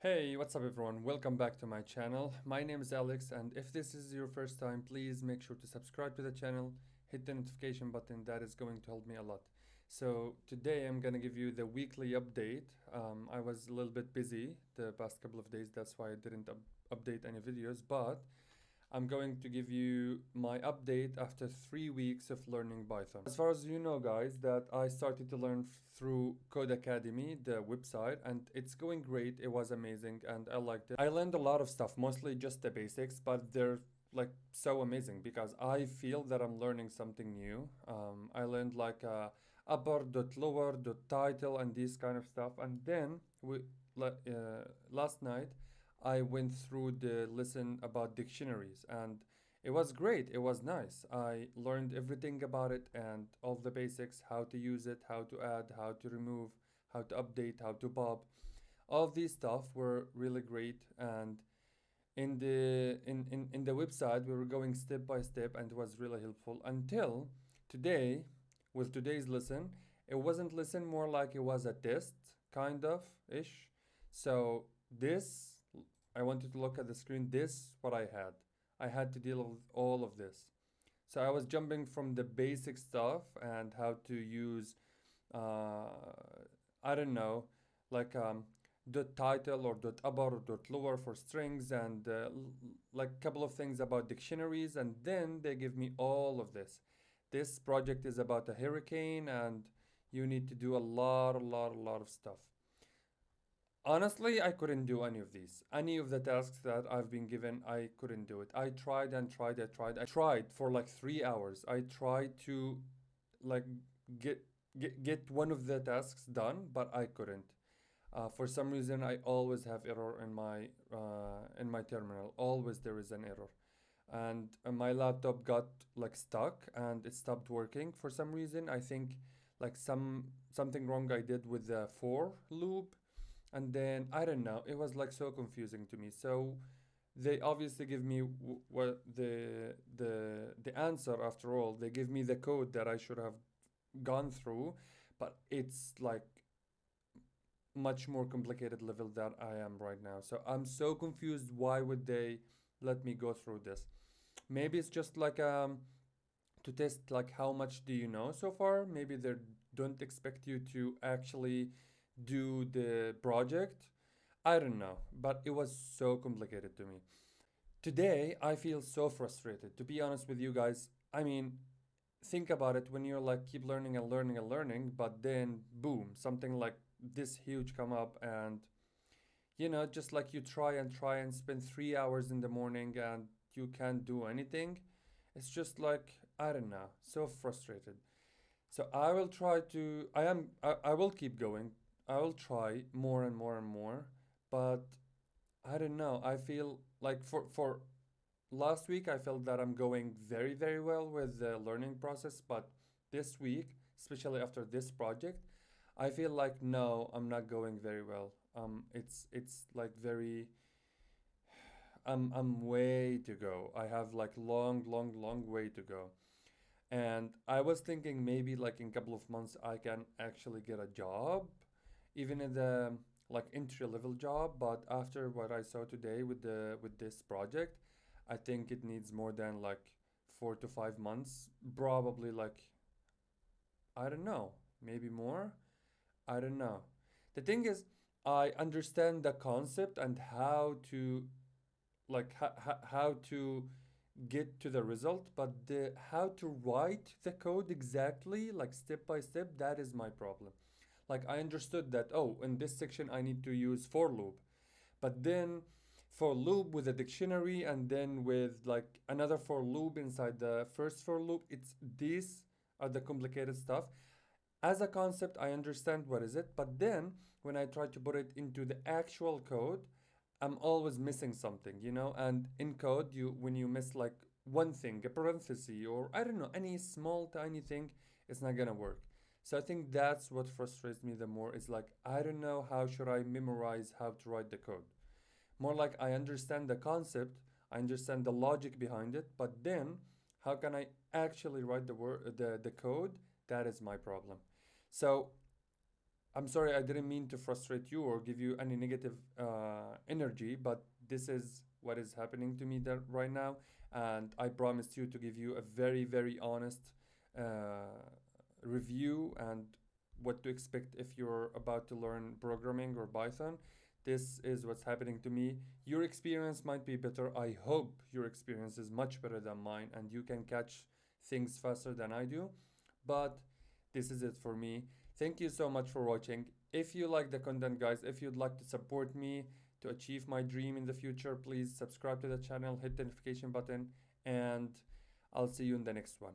Hey, what's up everyone? Welcome back to my channel. My name is Alex, and if this is your first time, please make sure to subscribe to the channel, hit the notification button, that is going to help me a lot. So today I'm gonna give you the weekly update. I was a little bit busy the past couple of days, that's why I didn't update any videos, but I'm going to give you my update after 3 weeks of learning Python. As far as you know, guys, that I started to learn through Code Academy, the website, and it's going great. It was amazing and I liked it. I learned a lot of stuff, mostly just the basics, but they're like so amazing because I feel that I'm learning something new. I learned like upper dot lower dot title and these kind of stuff, and then last night I went through the lesson about dictionaries and it was great. It was nice. I learned everything about it and all the basics, how to use it, how to add, how to remove, how to update, how to pop. All of these stuff were really great, and in the website we were going step by step and it was really helpful until today. With today's lesson, it wasn't lesson, more like it was a test kind of ish. So this, I wanted to look at the screen. This what I had to deal with all of this. So I was jumping from the basic stuff and how to use uh, I don't know, like dot title or dot upper or dot lower for strings, and like a couple of things about dictionaries, and then they give me all of this. This project is about a hurricane and you need to do a lot of stuff. Honestly, I couldn't do any of these. Any of the tasks that I've been given, I couldn't do it. I tried and tried, I tried for like 3 hours. I tried to like get get one of the tasks done, but I couldn't. For some reason, I always have error in my terminal. Always there is an error, and my laptop got like stuck and it stopped working for some reason. I think like something wrong I did with the for loop, and then I don't know. It was like so confusing to me. So they obviously give me what the answer after all. They give me the code that I should have gone through, but it's like much more complicated level that I am right now. So I'm so confused. Why would they let me go through this? Maybe it's just like to test like how much do you know so far. Maybe they don't expect you to actually do the project. I don't know, but it was so complicated to me. Today, I feel so frustrated. To be honest with you guys, I mean, think about it when you're like keep learning and learning and learning, but then boom, something like this huge come up, and just like you try and spend 3 hours in the morning and you can't do anything. It's just like, I don't know, so frustrated. So I will try to, I will keep going. I will try more and more and more, but I don't know. I feel like for last week I felt that I'm going very well with the learning process, but this week, especially after this project, I feel like no, I'm not going very well. It's like very. I'm way to go. I have like long way to go. And I was thinking maybe like in a couple of months I can actually get a job, even in the like entry level job. But after what I saw today with this project, I think it needs more than like 4 to 5 months. Probably like, I don't know, maybe more. I don't know. The thing is, I understand the concept and how to like how to get to the result, but the how to write the code exactly, like step by step, that is my problem. Like I understood that, oh, in this section I need to use for loop, but then for loop with a dictionary and then with like another for loop inside the first for loop, it's these are the complicated stuff. As a concept, I understand what is it, but then when I try to put it into the actual code, I'm always missing something, and in code, you when you miss like one thing, a parenthesis, or I don't know, any small tiny thing, it's not gonna work. So I think that's what frustrates me the more. Is like, I don't know how should I memorize how to write the code. More like I understand the concept, I understand the logic behind it, but then how can I actually write the code? That is my problem. So I'm sorry, I didn't mean to frustrate you or give you any negative energy, but this is what is happening to me there right now. And I promised you to give you a very, very honest uh, review and what to expect if you're about to learn programming or Python. This is what's happening to me. Your experience might be better. I hope your experience is much better than mine and you can catch things faster than I do. But this is it for me. Thank you so much for watching. If you like the content, guys, if you'd like to support me to achieve my dream in the future, please subscribe to the channel, hit the notification button, and I'll see you in the next one.